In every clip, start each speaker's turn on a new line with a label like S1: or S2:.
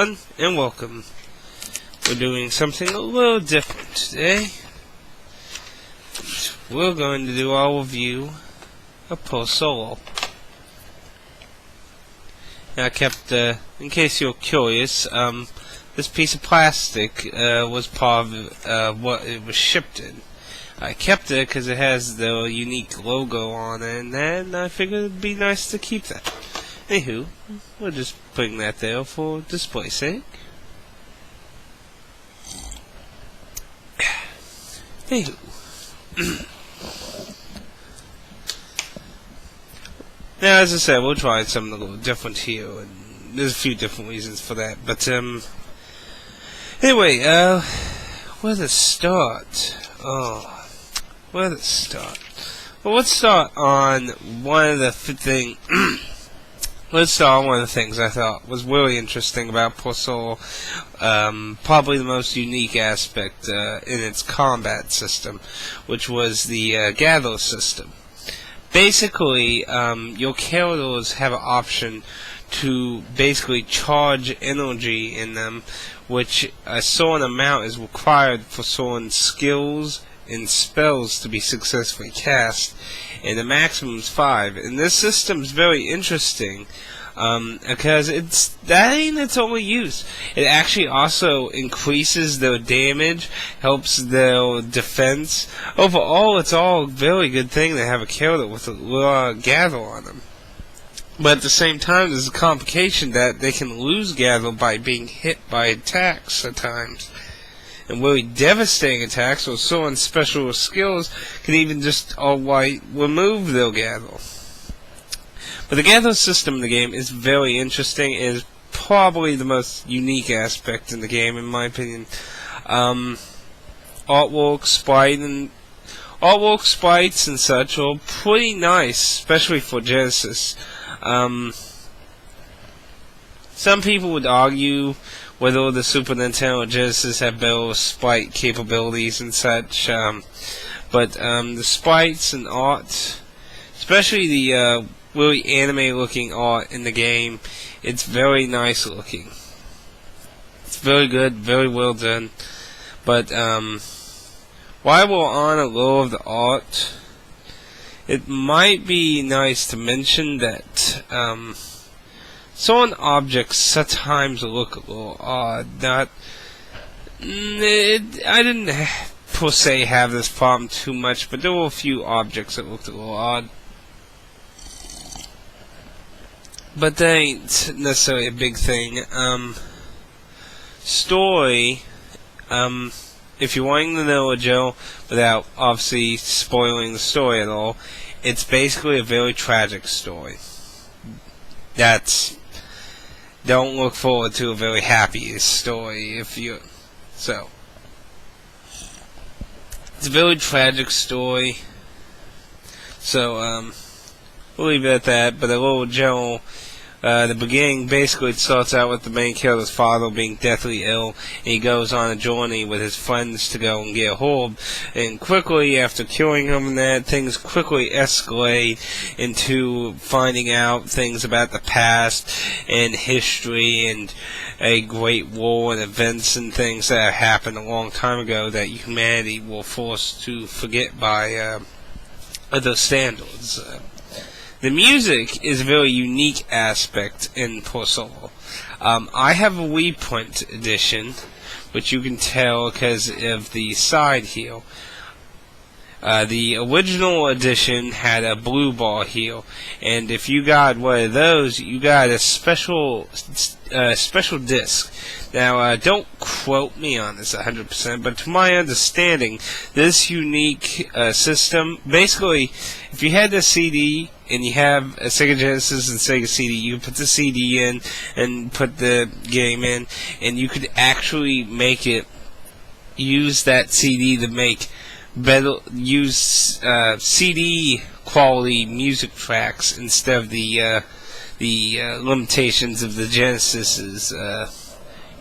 S1: everyone, and welcome. We're doing something a little different today. We're going to do our review of Pier Solo. Now I kept, in case you're curious, this piece of plastic was part of what it was shipped in. I kept it because it has the unique logo on it, and then I figured it'd be nice to keep that. Anywho, we're just putting that there for display sake. Anywho. Now, as I said, we'll try something a little different here, and there's a few different reasons for that, but, anyway, where to start? Where to start? Well, let's start on one of the things I thought was really interesting about Pier Solo, probably the most unique aspect in its combat system, which was the gather system. Basically, your characters have an option to basically charge energy in them, which a certain amount is required for certain skills and spells to be successfully cast, and the maximum is 5. And this system is very interesting because that ain't its only use. It actually also increases their damage, helps their defense. Overall, it's all a very good thing to have a character with a gather on them. But at the same time, there's a complication that they can lose gather by being hit by attacks at times. And really devastating attacks or certain special skills can even just outright remove their gather. But the gather system in the game is very interesting. It is probably the most unique aspect in the game, in my opinion. Artwork, sprites, and such are pretty nice, especially for Genesis. Some people would argue whether the Super Nintendo or Genesis have better sprite capabilities and such, but the sprites and art, especially the really anime-looking art in the game, it's very nice looking. It's very good, very well done. But while we're on a little of the art, it might be nice to mention that certain objects at times look a little odd. I didn't per se have this problem too much, but there were a few objects that looked a little odd. But that ain't necessarily a big thing. Story, if you're wanting to know a Joe, without obviously spoiling the story at all, it's basically a very tragic story. Don't look forward to a very happy story it's a very tragic story. So, we'll leave it at that, but a little general, the beginning, basically it starts out with the main character's father being deathly ill, and he goes on a journey with his friends to go and get a hold, and quickly, after killing him and that, things quickly escalate into finding out things about the past, and history, and a great war, and events and things that happened a long time ago that humanity were forced to forget by other standards. The music is a very unique aspect in Pier Solo. I have a reprint edition, which you can tell because of the side heel. The original edition had a blue bar heel, and if you got one of those, you got a special disc. Now, don't quote me on this 100%, but to my understanding, this unique system, basically, if you had the CD and you have a Sega Genesis and Sega CD, you put the CD in and put the game in, and you could actually make it use that CD to make CD quality music tracks instead of the limitations of the Genesis's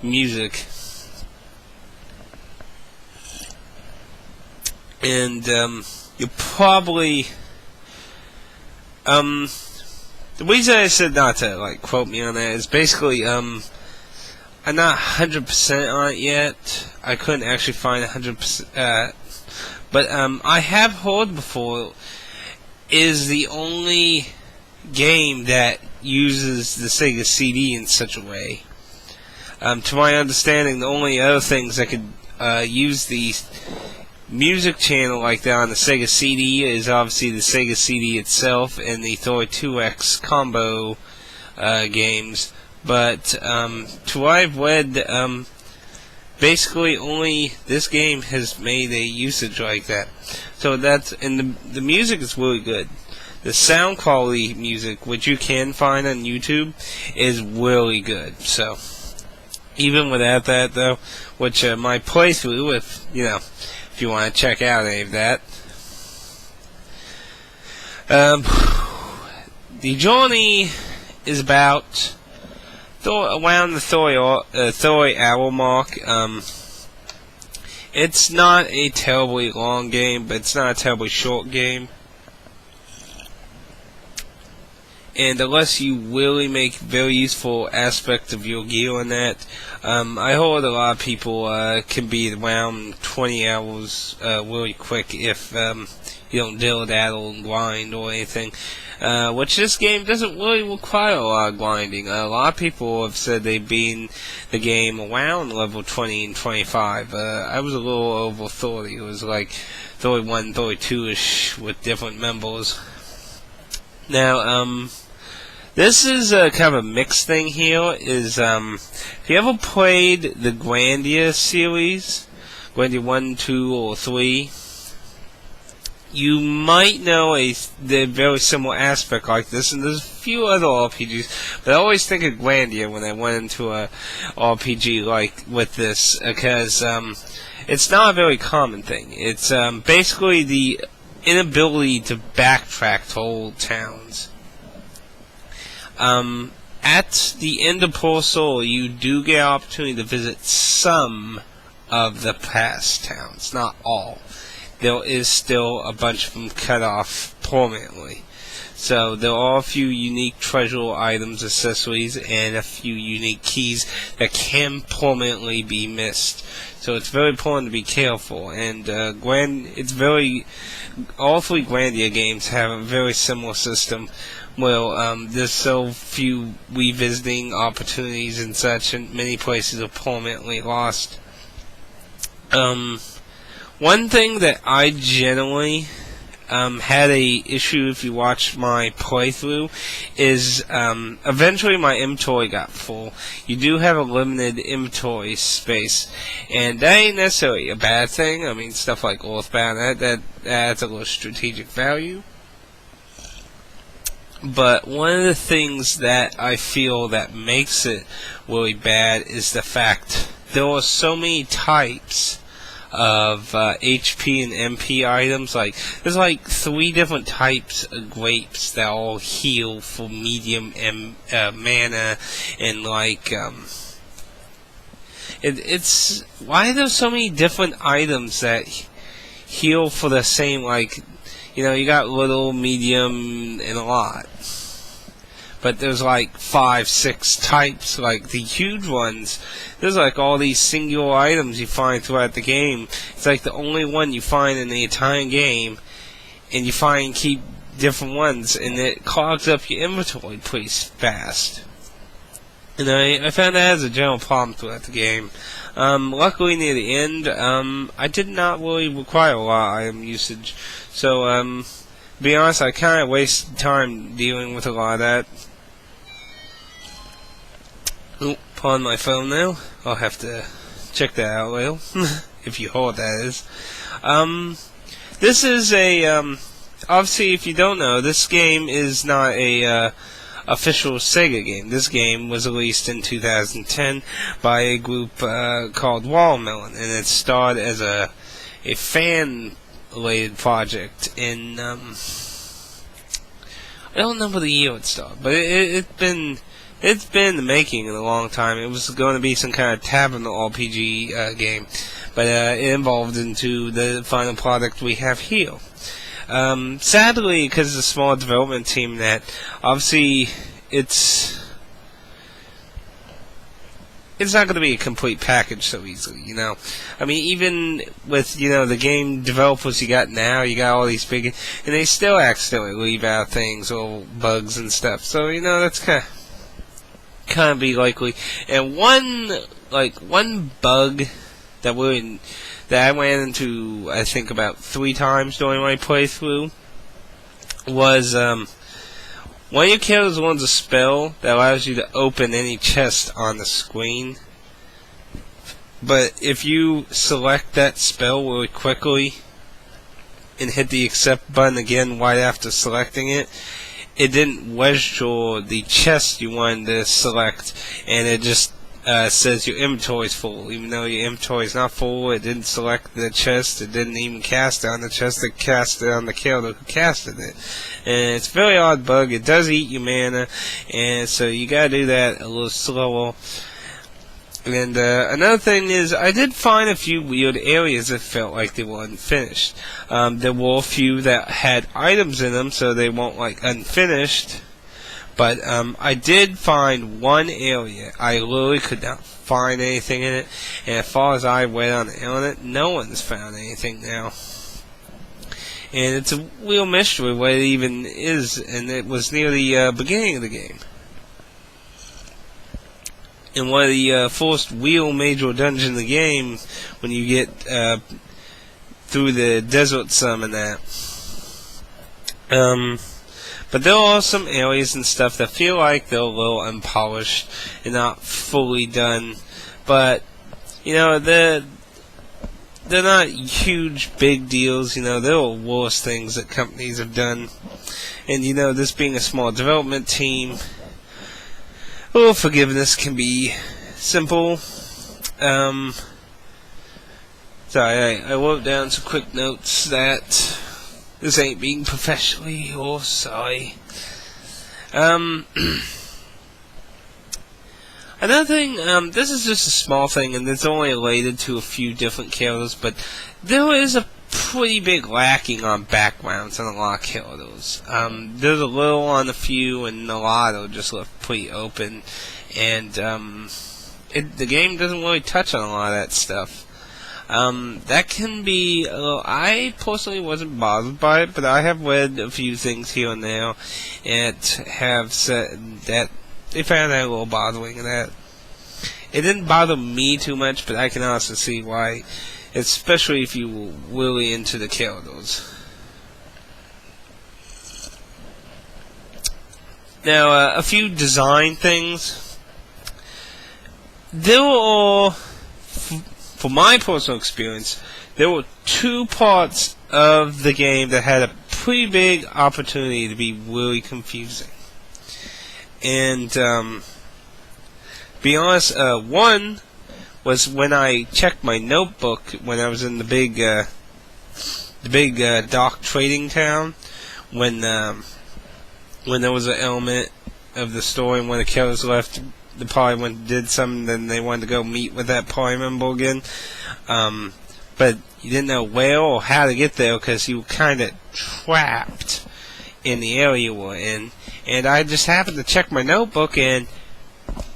S1: music. And you probably the reason I said not to quote me on that is basically I'm not 100% on it yet. I couldn't actually find 100%, but I have heard before is the only game that uses the Sega CD in such a way. To my understanding, the only other things that could use the music channel like that on the Sega CD is obviously the Sega CD itself and the Thor 2X combo games. But to what I've read, basically only this game has made a usage like that. So that's, and the music is really good. The sound quality music, which you can find on YouTube, is really good. So even without that though, which my playthrough, if if you want to check out any of that, the journey is about around the Thor hour mark. It's not a terribly long game, but it's not a terribly short game. And unless you really make very useful aspect of your gear on that, I heard a lot of people can be around 20 hours really quick if you don't dilly-daddle and grind or anything. Which this game doesn't really require a lot of grinding. A lot of people have said they've been the game around level 20 and 25. I was a little over 30. It was like 31, 32-ish with different members. Now, this is kind of a mixed thing here. Is if you ever played the Grandia series, Grandia 1, 2, or 3, you might know the very similar aspect like this, and there's a few other RPGs, but I always think of Grandia when I went into a RPG like with this, because it's not a very common thing. It's basically the inability to backtrack to old towns. At the end of Poor Soul, you do get an opportunity to visit some of the past towns, not all. There is still a bunch of them cut off permanently. So there are a few unique treasure items, accessories, and a few unique keys that can permanently be missed. So it's very important to be careful. And all three Grandia games have a very similar system. Well, there's so few revisiting opportunities and such, and many places are permanently lost. One thing that I generally had a issue if you watched my playthrough is eventually my inventory got full. You do have a limited inventory space, and that ain't necessarily a bad thing. I mean, stuff like Earthbound, that adds a little strategic value. But one of the things that I feel that makes it really bad is the fact there are so many types of HP and MP items. Like, there's like 3 different types of grapes that all heal for medium mana, and like it's why are there so many different items that heal for the same, like, you got little, medium, and a lot. But there's like 5, 6 types, like the huge ones. There's like all these singular items you find throughout the game. It's like the only one you find in the entire game, and you keep different ones, and it clogs up your inventory pretty fast. And I found that as a general problem throughout the game. Luckily near the end, I did not really require a lot of item usage. So, to be honest, I kind of wasted time dealing with a lot of that. Oh, pardon my phone now. I'll have to check that out later. If you heard, that is. This is obviously, if you don't know, this game is not a official Sega game. This game was released in 2010 by a group called Watermelon, and it started as a fan-related project in I don't remember the year it started, but it's been in the making in a long time. It was going to be some kind of tavern RPG game, but it evolved into the final product we have here. Sadly, because it's a small development team, that obviously it's it's not going to be a complete package so easily, you know. I mean, even with, you know, the game developers you got now, you got all these big, and they still accidentally leave out things or bugs and stuff. So, you know, that's kind of be likely. And one bug that I ran into, I think about 3 times during my playthrough was, one of your characters learns a spell that allows you to open any chest on the screen. But if you select that spell really quickly and hit the accept button again right after selecting it, it didn't register the chest you wanted to select, and it just says your inventory is full. Even though your inventory is not full, it didn't select the chest, it didn't even cast it on the chest, it cast it on the character who casted it. And it's a very odd bug. It does eat your mana, and so you gotta do that a little slower. And another thing is, I did find a few weird areas that felt like they were unfinished. There were a few that had items in them, so they weren't like unfinished. But I did find one area. I literally could not find anything in it, and as far as I went on the internet, no one's found anything now. And it's a real mystery what it even is, and it was near the beginning of the game. In one of the first real major dungeons in the game, when you get through the desert some and that. But there are some areas and stuff that feel like they're a little unpolished and not fully done. But, you know, they're not huge, big deals. You know, there are worse things that companies have done. And, you know, this being a small development team, well, forgiveness can be simple. Sorry, I wrote down some quick notes that this ain't being professionally or sorry. Another thing, this is just a small thing, and it's only related to a few different characters, but there is a pretty big lacking on backgrounds on a lot of characters. There's a little on a few, and a lot are just left pretty open, and the game doesn't really touch on a lot of that stuff. That can be a little, I personally wasn't bothered by it, but I have read a few things here and there and have said that they found that a little bothering, and that it didn't bother me too much, but I can also see why, especially if you were really into the characters. Now, a few design things. There were, for my personal experience, there were 2 parts of the game that had a pretty big opportunity to be really confusing. And, be honest, one was when I checked my notebook when I was in the big dock trading town, when there was an element of the story, and when the killers left, the party went and did something, then they wanted to go meet with that party member again. But you didn't know where or how to get there because you were kind of trapped in the area you were in. And I just happened to check my notebook, and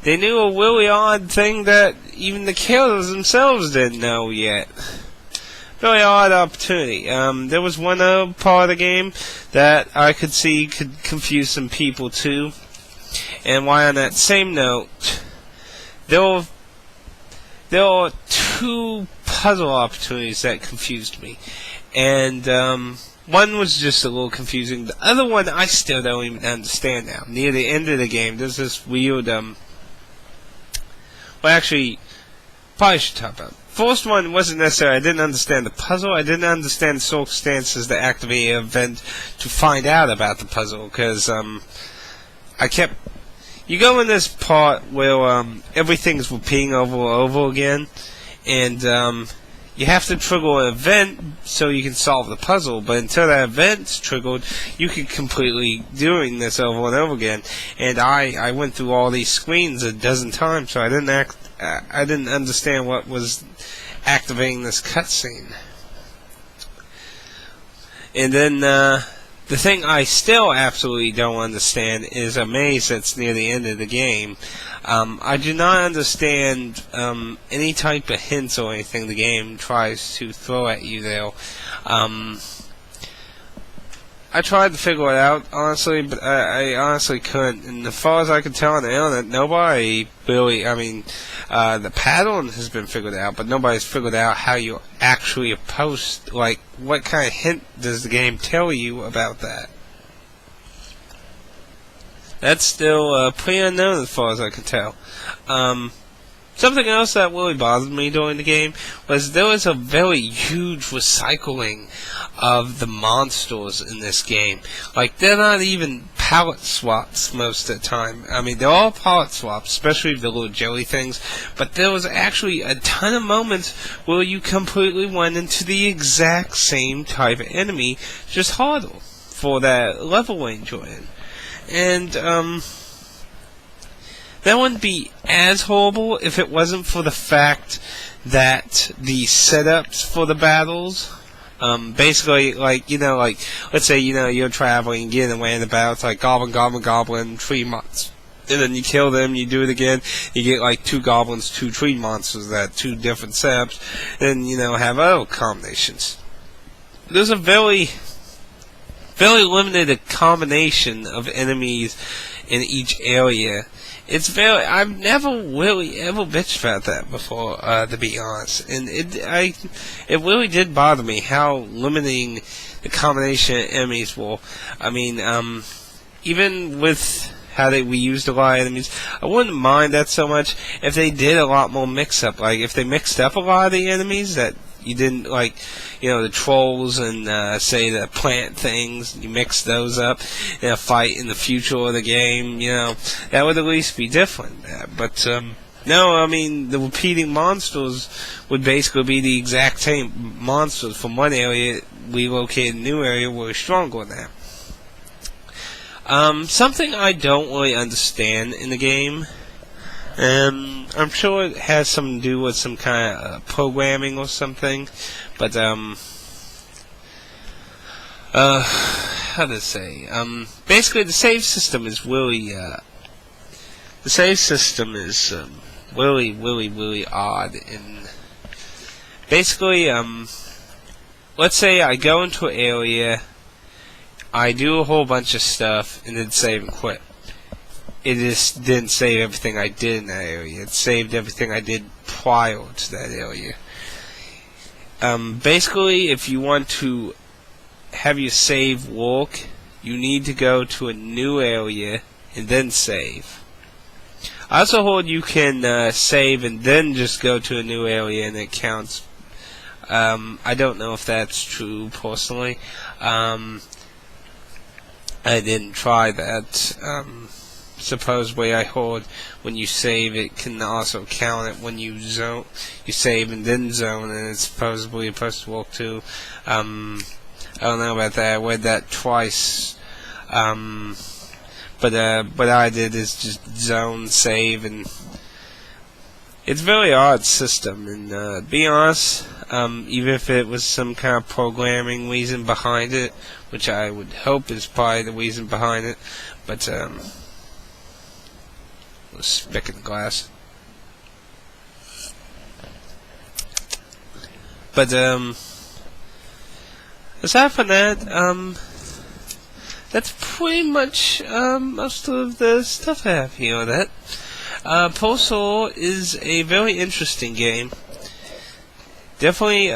S1: they knew a really odd thing that even the killers themselves didn't know yet. Really odd opportunity. There was one other part of the game that I could see could confuse some people too. And why, on that same note, there are 2 puzzle opportunities that confused me. And one was just a little confusing. The other one I still don't even understand now. Near the end of the game, there's this weird, well, actually, probably should talk about it. First one wasn't necessary. I didn't understand the puzzle. I didn't understand the circumstances to activate an event to find out about the puzzle, because you go in this part where everything's repeating over and over again, and you have to trigger an event so you can solve the puzzle. But until that event's triggered, you can completely doing this over and over again. And I went through all these screens a dozen times, so I didn't understand what was activating this cutscene. And then the thing I still absolutely don't understand is a maze that's near the end of the game. I do not understand any type of hints or anything the game tries to throw at you there. I tried to figure it out, honestly, but I honestly couldn't. And as far as I could tell on the internet, nobody really, the pattern has been figured out, but nobody's figured out how you actually post, like, what kind of hint does the game tell you about that? That's still pretty unknown as far as I can tell. Something else that really bothered me during the game was there was a very huge recycling of the monsters in this game. Like, they're not even palette swaps most of the time. I mean, they're all palette swaps, especially the little jelly things, but there was actually a ton of moments where you completely went into the exact same type of enemy, just harder, for that level range you're in. And, that wouldn't be as horrible if it wasn't for the fact that the setups for the battles, basically, like, let's say, you're traveling, you get away in the battle, it's like goblin, tree monsters. And then you kill them, you do it again, you get like 2 goblins, 2 tree monsters, that 2 different setups, and, have other combinations. There's a very limited combination of enemies in each area. I've never really ever bitched about that before, to be honest. And it really did bother me how limiting the combination of enemies were. I mean, even with how we used a lot of enemies, I wouldn't mind that so much if they did a lot more mix-up. Like, if they mixed up a lot of the enemies that you didn't, like, the trolls and, say, the plant things, you mix those up in a fight in the future of the game, that would at least be different. But, no, I mean, the repeating monsters would basically be the exact same monsters from one area, relocated a new area where we're stronger than that. Something I don't really understand in the game, I'm sure it has something to do with some kind of programming or something, but how to say? Basically, the save system is really really odd. And basically, let's say I go into an area, I do a whole bunch of stuff, and then save and quit. It just didn't save everything I did in that area. It saved everything I did prior to that area. Basically, if you want to have your save work, you need to go to a new area and then save. I also heard you can save and then just go to a new area and it counts. I don't know if that's true personally. I didn't try that. Supposedly I heard when you save it can also count it when you save and then zone, and it's supposedly supposed to work too. I don't know about that. I read that twice. But what I did is just zone, save, and it's a very odd system. And to be honest, even if it was some kind of programming reason behind it, which I would hope is probably the reason behind it, but spick in the glass. But aside from that, that's pretty much most of the stuff I have here on that. Postal is a very interesting game. Definitely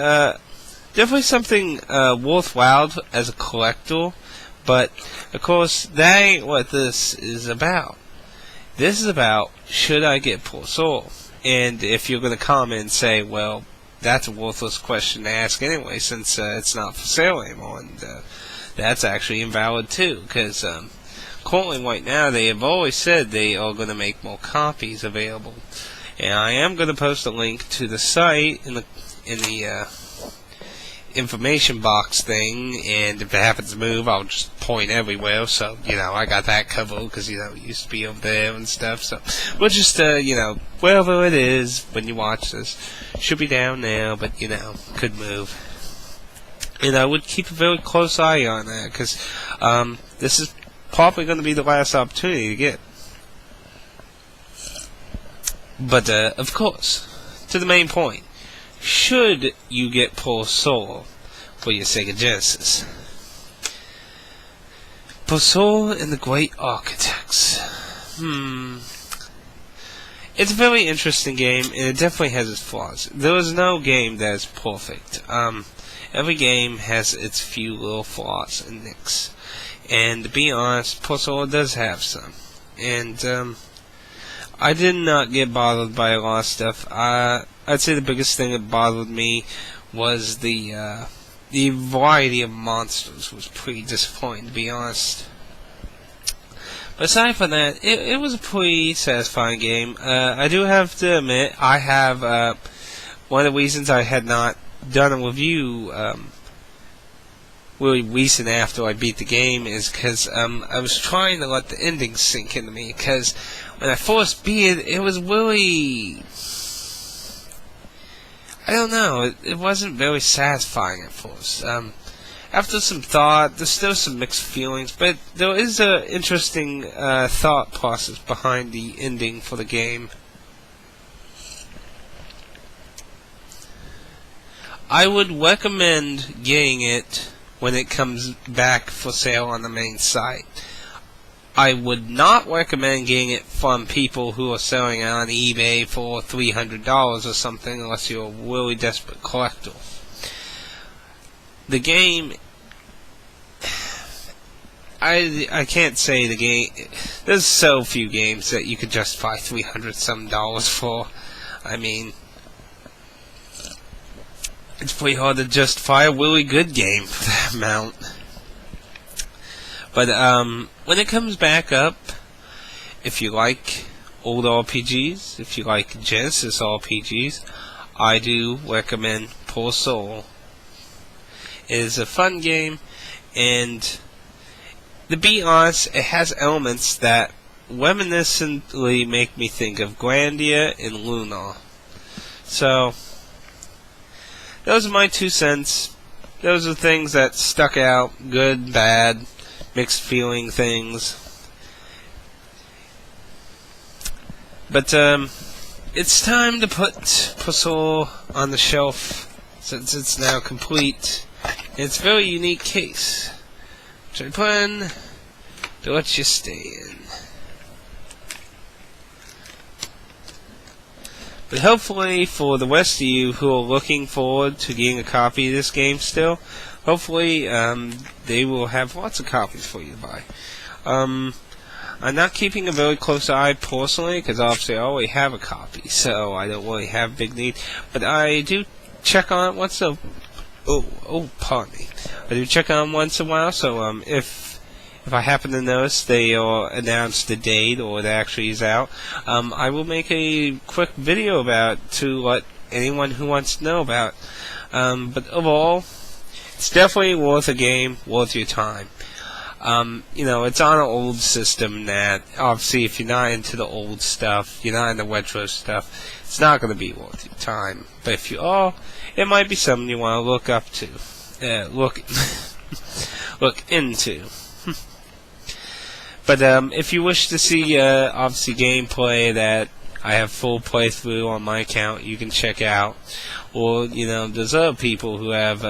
S1: something worthwhile as a collector, but of course that ain't what this is about. This is about, should I get Postal? And if you're going to comment and say, well, that's a worthless question to ask anyway, since it's not for sale anymore, and that's actually invalid too, because currently right now they have always said they are going to make more copies available, and I am going to post a link to the site in the information box thing, and if it happens to move, I'll just point everywhere, so, I got that covered, because, it used to be over there and stuff, so, we'll just, wherever it is, when you watch this, should be down now, but, could move. And I would keep a very close eye on that, because this is probably going to be the last opportunity to get. But, of course, to the main point, should you get Poor Soul for your Sega Genesis? Poor Soul and the Great Architects. It's a very interesting game, and it definitely has its flaws. There is no game that is perfect. Every game has its few little flaws and nicks. And to be honest, Poor Soul does have some. And, I did not get bothered by a lot of stuff. I'd say the biggest thing that bothered me was the variety of monsters was pretty disappointing, to be honest. But aside from that, it was a pretty satisfying game. I do have to admit, I have, one of the reasons I had not done a review, really recent after I beat the game is because, I was trying to let the ending sink into me, because when I first beat it, it was really, I don't know, it wasn't very satisfying at first. After some thought, there's still some mixed feelings, but there is an interesting thought process behind the ending for the game. I would recommend getting it when it comes back for sale on the main site. I would not recommend getting it from people who are selling it on eBay for $300 or something unless you're a really desperate collector. The game, I can't say the game, there's so few games that you could justify $300 some for. I mean, it's pretty hard to justify a really good game for that amount. But when it comes back up, if you like old RPGs, if you like Genesis RPGs, I do recommend Poor Soul. It is a fun game, and to be honest, it has elements that reminiscently make me think of Grandia and Luna. So, those are my 2 cents. Those are things that stuck out, good, bad, mixed feeling things. But it's time to put Poor Soul on the shelf since it's now complete. It's a very unique case, which I plan to let you stay in. But hopefully for the rest of you who are looking forward to getting a copy of this game still, hopefully they will have lots of copies for you to buy. I'm not keeping a very close eye personally, because obviously I already have a copy, so I don't really have big need. But I do check on it once a pardon me. I do check on it once in a while, so if I happen to notice they announce the date or it actually is out, I will make a quick video about it to let anyone who wants to know about. But overall, it's definitely worth a game, worth your time. It's on an old system that, obviously, if you're not into the old stuff, you're not into retro stuff, it's not going to be worth your time. But if you are, it might be something you want to look up to. Look into. But if you wish to see, obviously, gameplay that I have full playthrough on my account, you can check out. Or, there's other people who have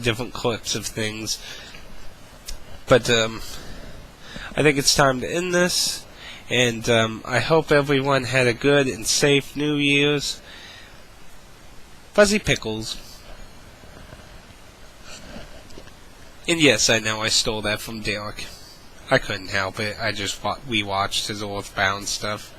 S1: different clips of things. But I think it's time to end this. And I hope everyone had a good and safe New Year's. Fuzzy Pickles. And yes, I know I stole that from Derek. I couldn't help it. I just rewatched his Earthbound stuff.